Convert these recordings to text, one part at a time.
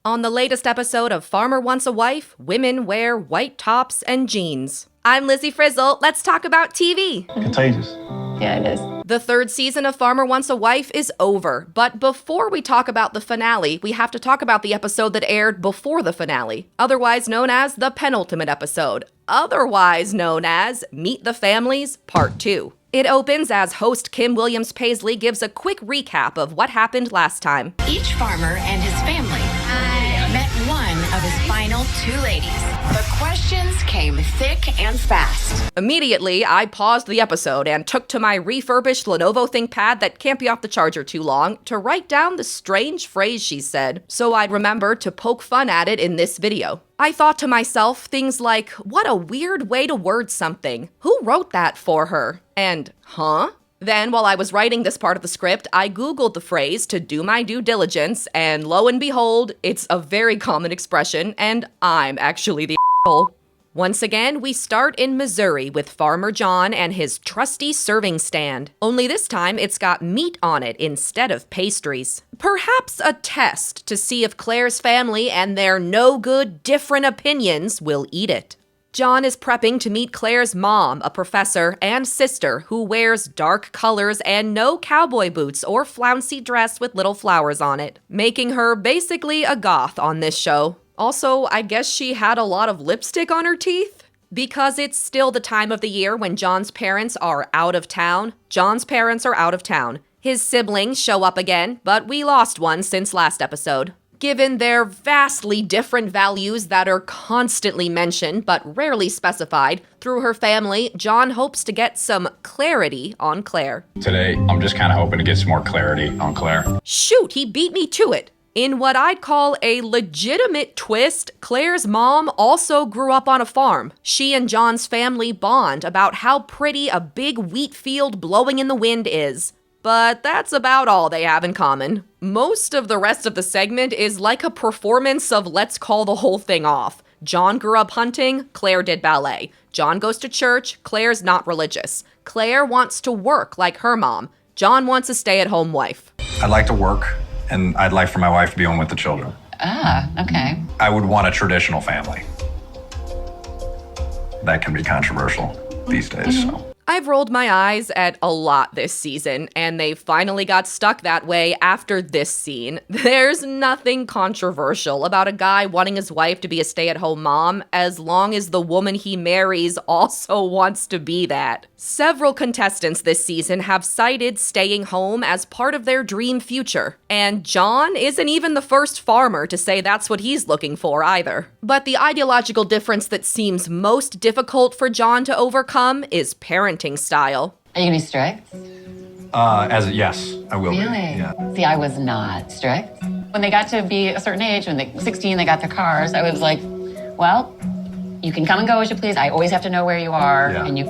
On the latest episode of Farmer Wants a Wife, women wear white tops and jeans. I'm Lizzie Frizzle. Let's talk about TV. Contagious. Yeah, it is. The third season of Farmer Wants a Wife is over, but before we talk about the finale, we have to talk about the episode that aired before the finale, otherwise known as the penultimate episode, otherwise known as Meet the Families Part 2. It opens as host Kim Williams-Paisley gives a quick recap of what happened last time. Each farmer and his family met one of his final two ladies. The questions came thick and fast. Immediately, I paused the episode and took to my refurbished Lenovo ThinkPad that can't be off the charger too long to write down the strange phrase she said, so I'd remember to poke fun at it in this video. I thought to myself things like, what a weird way to word something. Who wrote that for her? And, huh? Then, while I was writing this part of the script, I Googled the phrase to do my due diligence, and lo and behold, it's a very common expression, and I'm actually the asshole. Once again, we start in Missouri with Farmer John and his trusty serving stand. Only this time, it's got meat on it instead of pastries. Perhaps a test to see if Claire's family and their no-good, different opinions will eat it. John is prepping to meet Claire's mom, a professor, and sister who wears dark colors and no cowboy boots or flouncy dress with little flowers on it, making her basically a goth on this show. Also, I guess she had a lot of lipstick on her teeth? Because it's still the time of the year when John's parents are out of town. John's parents are out of town. His siblings show up again, but we lost one since last episode. Given their vastly different values that are constantly mentioned but rarely specified through her family, John hopes to get some clarity on Claire. Today, I'm just kind of hoping to get some more clarity on Claire. Shoot, he beat me to it. In what I'd call a legitimate twist, Claire's mom also grew up on a farm. She and John's family bond about how pretty a big wheat field blowing in the wind is. But that's about all they have in common. Most of the rest of the segment is like a performance of Let's Call the Whole Thing Off. John grew up hunting, Claire did ballet. John goes to church, Claire's not religious. Claire wants to work like her mom. John wants a stay-at-home wife. I'd like to work, and I'd like for my wife to be home with the children. Ah, okay. I would want a traditional family. That can be controversial these days, so. I've rolled my eyes at a lot this season, and they finally got stuck that way after this scene. There's nothing controversial about a guy wanting his wife to be a stay-at-home mom, as long as the woman he marries also wants to be that. Several contestants this season have cited staying home as part of their dream future, and John isn't even the first farmer to say that's what he's looking for either. But the ideological difference that seems most difficult for John to overcome is parenting style. Are you gonna be strict? Yes, I will be. Really? Yeah. See, I was not strict. When they got to be a certain age, when they 16, they got their cars, I was like, well, you can come and go as you please. I always have to know where you are, and you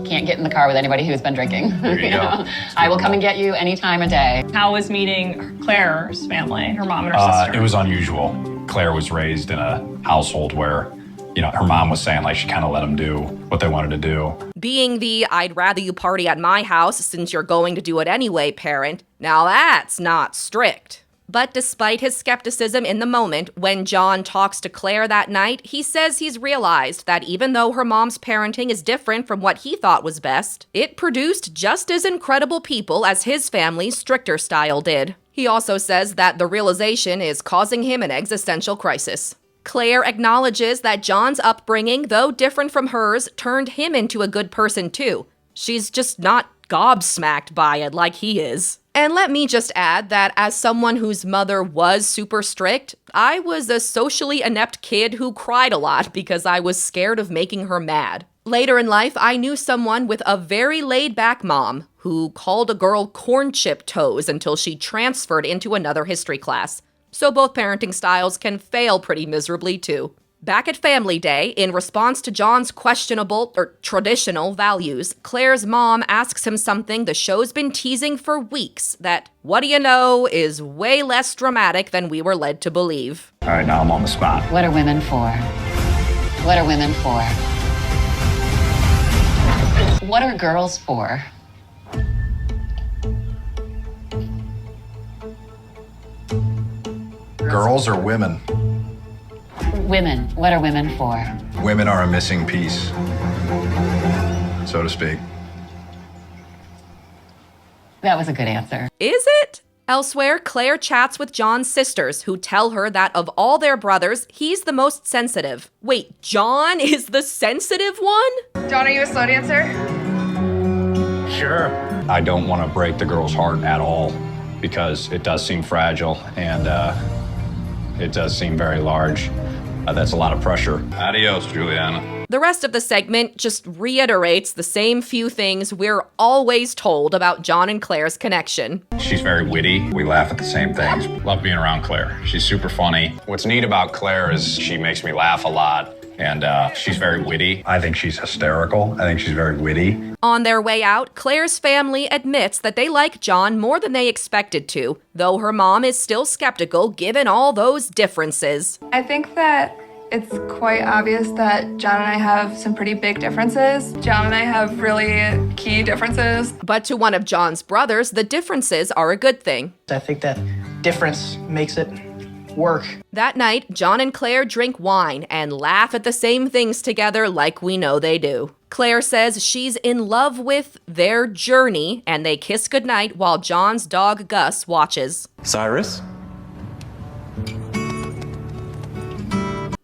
can't get in the car with anybody who's been drinking. There you go. I will come and get you any time of day. How was meeting Claire's family, her mom and her sister? It was unusual. Claire was raised in a household where, her mom was saying, she kind of let them do what they wanted to do. Being the I'd rather you party at my house since you're going to do it anyway parent, now that's not strict. But despite his skepticism in the moment, when John talks to Claire that night, he says he's realized that even though her mom's parenting is different from what he thought was best, it produced just as incredible people as his family's stricter style did. He also says that the realization is causing him an existential crisis. Claire acknowledges that John's upbringing, though different from hers, turned him into a good person too. She's just not gobsmacked by it like he is. And let me just add that as someone whose mother was super strict, I was a socially inept kid who cried a lot because I was scared of making her mad. Later in life, I knew someone with a very laid-back mom who called a girl corn chip toes until she transferred into another history class. So both parenting styles can fail pretty miserably too. Back at Family Day, in response to John's questionable or traditional values, Claire's mom asks him something the show's been teasing for weeks that, what do you know, is way less dramatic than we were led to believe. All right, now I'm on the spot. What are women for? What are women for? What are girls for? Girls or women? Women. What are women for? Women are a missing piece, so to speak. That was a good answer. Is it? Elsewhere, Claire chats with John's sisters, who tell her that of all their brothers, he's the most sensitive. Wait, John is the sensitive one? John, are you a slow dancer? Sure. I don't want to break the girl's heart at all because it does seem fragile and it does seem very large. That's a lot of pressure. Adios, Juliana. The rest of the segment just reiterates the same few things we're always told about John and Claire's connection. She's very witty. We laugh at the same things. Love being around Claire. She's super funny. What's neat about Claire is she makes me laugh a lot, and she's very witty. I think she's hysterical. I think she's very witty. On their way out, Claire's family admits that they like John more than they expected to, though her mom is still skeptical given all those differences. I think that it's quite obvious that John and I have some pretty big differences. John and I have really key differences. But to one of John's brothers, the differences are a good thing. I think that difference makes it work. That night, John and Claire drink wine and laugh at the same things together like we know they do. Claire says she's in love with their journey, and they kiss goodnight while John's dog Gus watches. Cyrus?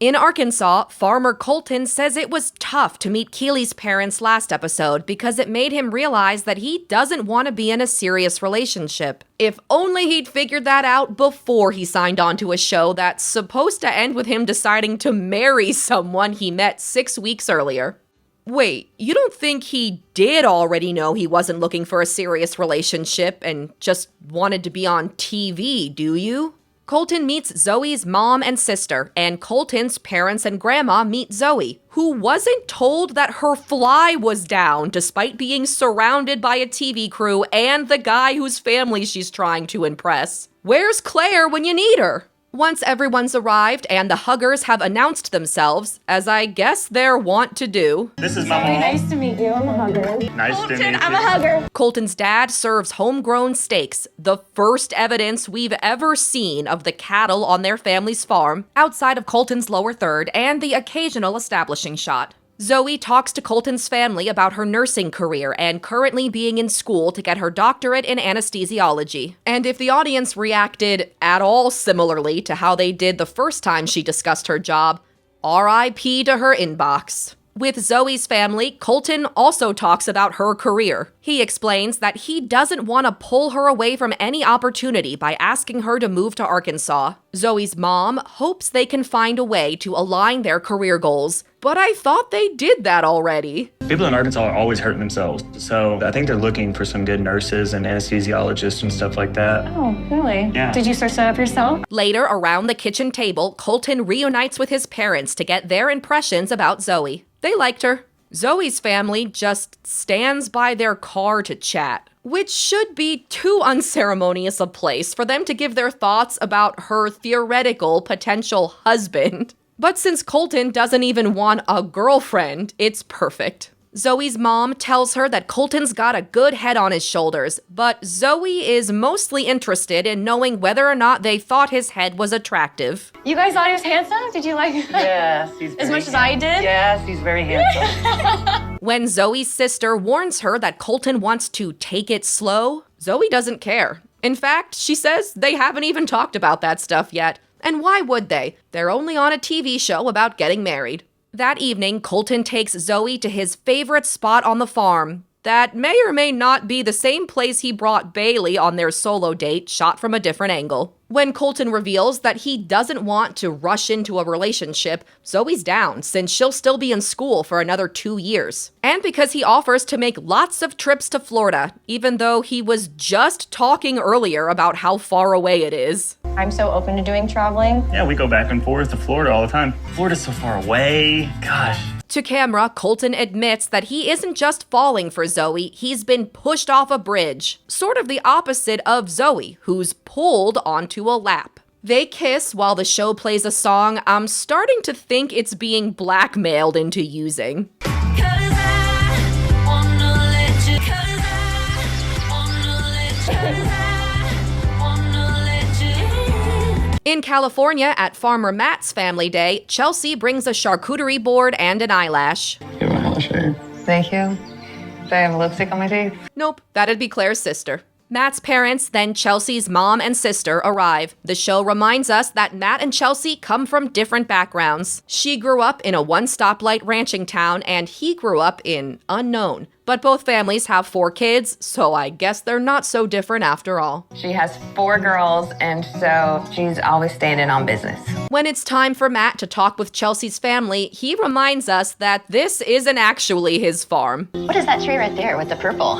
In Arkansas, farmer Colton says it was tough to meet Keely's parents last episode because it made him realize that he doesn't want to be in a serious relationship. If only he'd figured that out before he signed on to a show that's supposed to end with him deciding to marry someone he met 6 weeks earlier. Wait, you don't think he did already know he wasn't looking for a serious relationship and just wanted to be on TV, do you? Colton meets Zoe's mom and sister, and Colton's parents and grandma meet Zoe, who wasn't told that her fly was down despite being surrounded by a TV crew and the guy whose family she's trying to impress. Where's Claire when you need her? Once everyone's arrived and the huggers have announced themselves, as I guess they're wont to do. This is my mom. Nice to meet you. I'm a hugger. Nice to meet you. I'm a hugger. Colton's dad serves homegrown steaks, the first evidence we've ever seen of the cattle on their family's farm, outside of Colton's lower third and the occasional establishing shot. Zoe talks to Colton's family about her nursing career and currently being in school to get her doctorate in anesthesiology. And if the audience reacted at all similarly to how they did the first time she discussed her job, RIP to her inbox. With Zoe's family, Colton also talks about her career. He explains that he doesn't want to pull her away from any opportunity by asking her to move to Arkansas. Zoe's mom hopes they can find a way to align their career goals, but I thought they did that already. People in Arkansas are always hurting themselves, so I think they're looking for some good nurses and anesthesiologists and stuff like that. Oh, really? Yeah. Did you search that up yourself? Later, around the kitchen table, Colton reunites with his parents to get their impressions about Zoe. They liked her. Zoe's family just stands by their car to chat, which should be too unceremonious a place for them to give their thoughts about her theoretical potential husband. But since Colton doesn't even want a girlfriend, it's perfect. Zoe's mom tells her that Colton's got a good head on his shoulders, but Zoe is mostly interested in knowing whether or not they thought his head was attractive. You guys thought he was handsome? Did you like Yes, he's as much as I did? Yes, he's very handsome. When Zoe's sister warns her that Colton wants to take it slow, Zoe doesn't care. In fact, she says they haven't even talked about that stuff yet. And why would they? They're only on a TV show about getting married. That evening, Colton takes Zoe to his favorite spot on the farm. That may or may not be the same place he brought Bailey on their solo date, shot from a different angle. When Colton reveals that he doesn't want to rush into a relationship, Zoe's down, since she'll still be in school for another 2 years. And because he offers to make lots of trips to Florida, even though he was just talking earlier about how far away it is. I'm so open to doing traveling. Yeah, we go back and forth to Florida all the time. Florida's so far away. Gosh. To camera, Colton admits that he isn't just falling for Zoe, he's been pushed off a bridge. Sort of the opposite of Zoe, who's pulled onto a lap. They kiss while the show plays a song I'm starting to think it's being blackmailed into using. In California, at Farmer Matt's family day, Chelsi brings a charcuterie board and an eyelash. You have a hell shape. Thank you. Do I have lipstick on my teeth? Nope, that'd be Claire's sister. Matt's parents, then Chelsi's mom and sister, arrive. The show reminds us that Matt and Chelsi come from different backgrounds. She grew up in a one-stoplight ranching town, and he grew up in unknown. But both families have 4 kids, so I guess they're not so different after all. She has 4 girls, and so she's always staying in on business. When it's time for Matt to talk with Chelsi's family, he reminds us that this isn't actually his farm. What is that tree right there with the purple?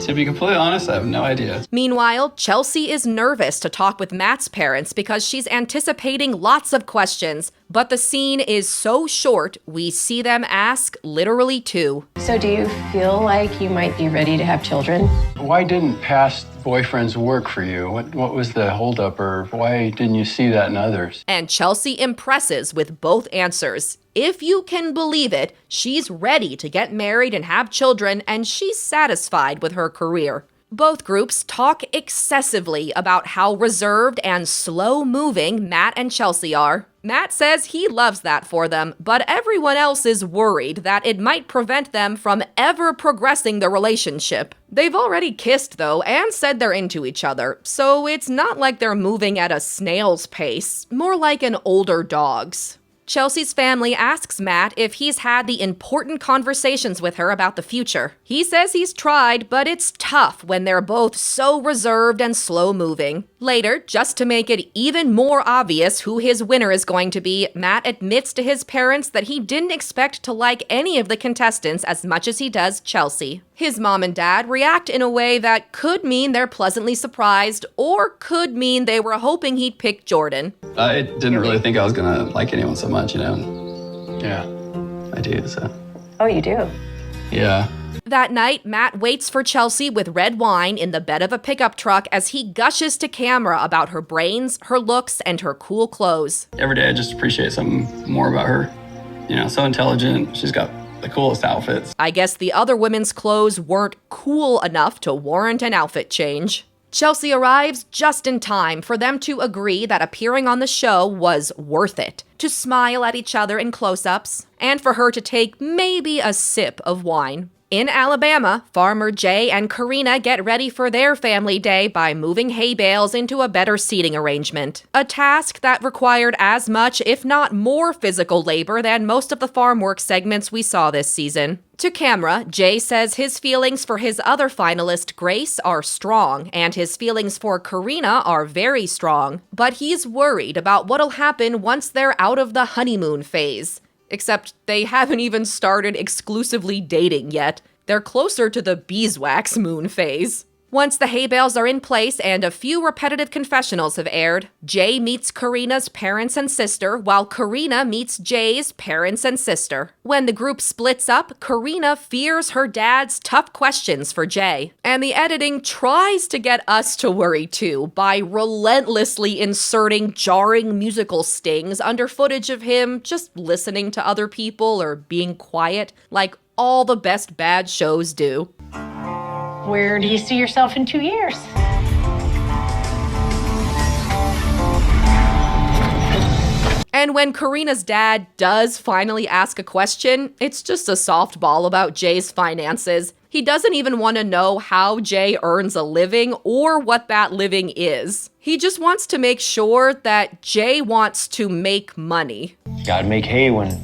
To be completely honest, I have no idea. Meanwhile, Chelsi is nervous to talk with Matt's parents because she's anticipating lots of questions, but the scene is so short, we see them ask literally 2. So do you feel like you might be ready to have children? Why didn't past boyfriends work for you? What was the holdup, or why didn't you see that in others? And Chelsi impresses with both answers. If you can believe it, she's ready to get married and have children, and she's satisfied with her career. Both groups talk excessively about how reserved and slow-moving Matt and Chelsi are. Matt says he loves that for them, but everyone else is worried that it might prevent them from ever progressing the relationship. They've already kissed, though, and said they're into each other, so it's not like they're moving at a snail's pace, more like an older dog's. Chelsi's family asks Matt if he's had the important conversations with her about the future. He says he's tried, but it's tough when they're both so reserved and slow-moving. Later, just to make it even more obvious who his winner is going to be, Matt admits to his parents that he didn't expect to like any of the contestants as much as he does Chelsi. His mom and dad react in a way that could mean they're pleasantly surprised, or could mean they were hoping he'd pick Jordan. I didn't really think I was gonna like anyone so much, you know? Yeah. I do, so. Oh, you do? Yeah. That night, Matt waits for Chelsi with red wine in the bed of a pickup truck as he gushes to camera about her brains, her looks, and her cool clothes. Every day I just appreciate something more about her. You know, so intelligent. She's got the coolest outfits. I guess the other women's clothes weren't cool enough to warrant an outfit change. Chelsi arrives just in time for them to agree that appearing on the show was worth it, to smile at each other in close-ups, and for her to take maybe a sip of wine. In Alabama, Farmer Jay and Karina get ready for their family day by moving hay bales into a better seating arrangement, a task that required as much, if not more, physical labor than most of the farm work segments we saw this season. To camera, Jay says his feelings for his other finalist, Grace, are strong, and his feelings for Karina are very strong, but he's worried about what'll happen once they're out of the honeymoon phase. Except they haven't even started exclusively dating yet. They're closer to the beeswax moon phase. Once the hay bales are in place and a few repetitive confessionals have aired, Jay meets Karina's parents and sister, while Karina meets Jay's parents and sister. When the group splits up, Karina fears her dad's tough questions for Jay. And the editing tries to get us to worry too, by relentlessly inserting jarring musical stings under footage of him just listening to other people or being quiet, like all the best bad shows do. Where do you see yourself in 2 years? And when Karina's dad does finally ask a question, it's just a softball about Jay's finances. He doesn't even want to know how Jay earns a living or what that living is. He just wants to make sure that Jay wants to make money. Gotta make hay when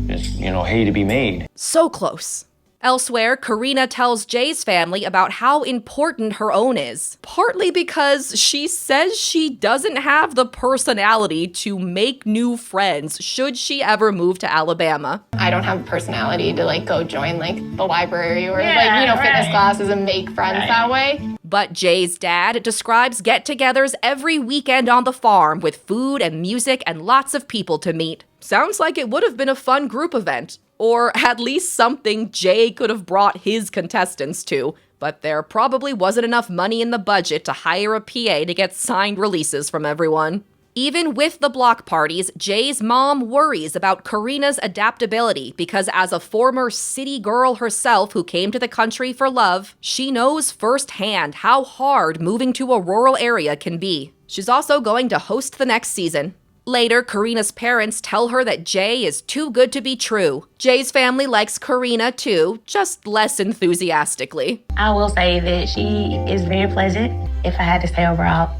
there's, hay to be made. So close. Elsewhere, Karina tells Jay's family about how important her own is, partly because she says she doesn't have the personality to make new friends should she ever move to Alabama. I don't have a personality to go join the library or fitness classes and make friends that way. But Jay's dad describes get-togethers every weekend on the farm with food and music and lots of people to meet. Sounds like it would have been a fun group event. Or at least something Jay could have brought his contestants to, but there probably wasn't enough money in the budget to hire a PA to get signed releases from everyone. Even with the block parties, Jay's mom worries about Karina's adaptability because as a former city girl herself who came to the country for love, she knows firsthand how hard moving to a rural area can be. She's also going to host the next season. Later, Karina's parents tell her that Jay is too good to be true. Jay's family likes Karina too, just less enthusiastically. I will say that she is very pleasant. If I had to say overall,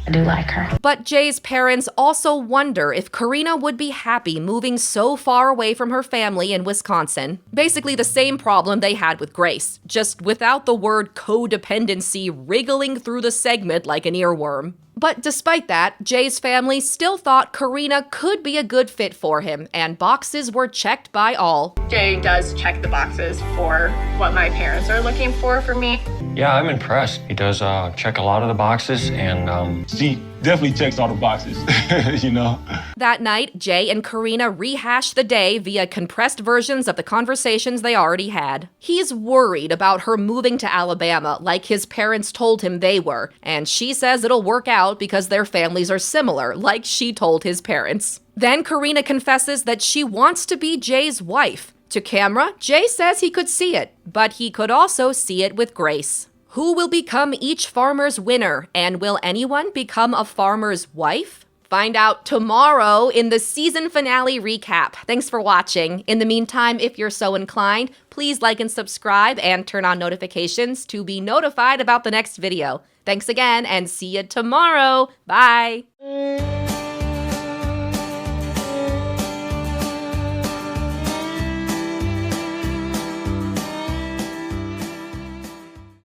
I do like her. But Jay's parents also wonder if Karina would be happy moving so far away from her family in Wisconsin. Basically the same problem they had with Grace, just without the word codependency wriggling through the segment like an earworm. But despite that, Jay's family still thought Karina could be a good fit for him, and boxes were checked by all. Jay does check the boxes for what my parents are looking for me. Yeah, I'm impressed. He does check a lot of the boxes, and she definitely checks all the boxes, you know. That night, Jay and Karina rehash the day via compressed versions of the conversations they already had. He's worried about her moving to Alabama like his parents told him they were, and she says it'll work out because their families are similar, like she told his parents. Then Karina confesses that she wants to be Jay's wife. To camera, Jay says he could see it, but he could also see it with Grace. Who will become each farmer's winner, and will anyone become a farmer's wife? Find out tomorrow in the season finale recap. Thanks for watching. In the meantime, if you're so inclined, please like and subscribe and turn on notifications to be notified about the next video. Thanks again, and see you tomorrow. Bye!